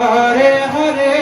Hare Hare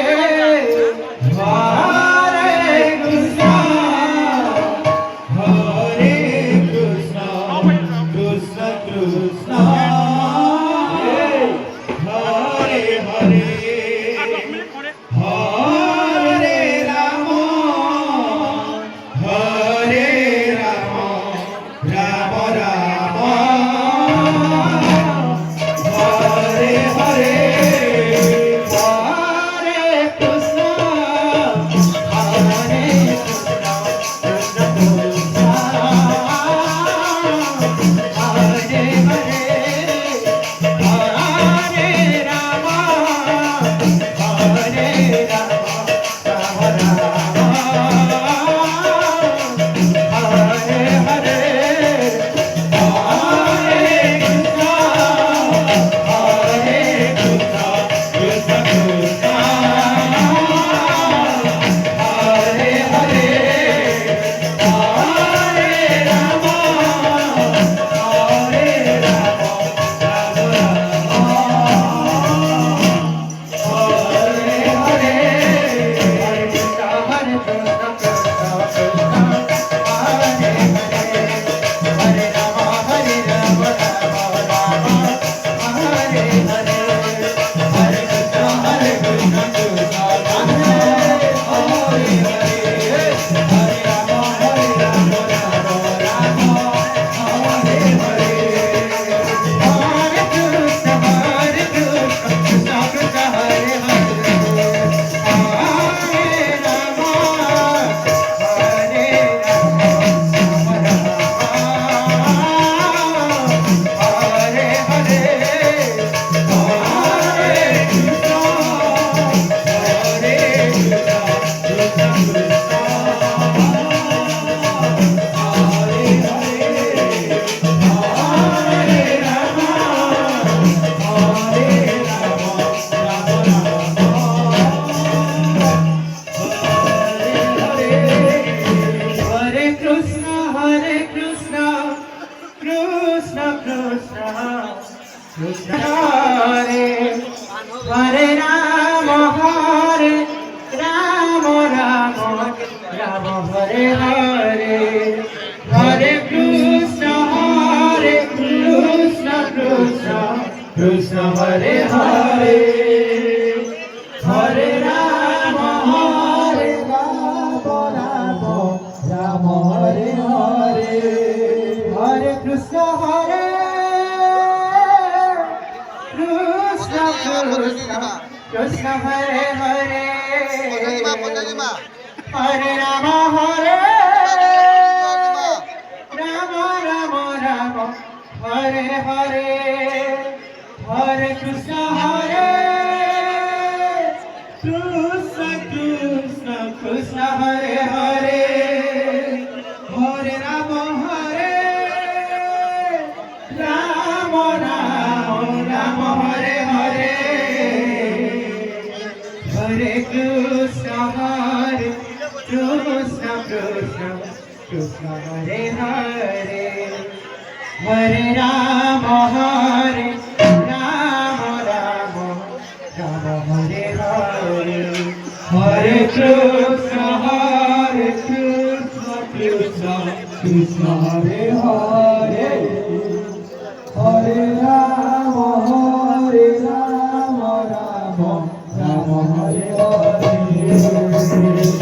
Hare Krishna Hare Krishna Krishna Krishna Hare Hare Hare Ram Hare Ram Ram Ram Hare Hare Krishna Hare Hare Rama Hare Rama Rama Rama Hare Hare Hare Krishna Krishna Krishna Hare Hare Hare Rama Rama Rama Hare Hare Hare Krishna Krishna Hare Hare Hare Rama Rama Rama Hare Hare Hare Krishna Krishna Hare Hare Hare Rama Rama Hare Hare Hare Krishna Krishna Hare Hare Hare Rama Rama Hare Hare Hare Krishna Krishna Hare Hare Hare Rama Rama Rama Hare Hare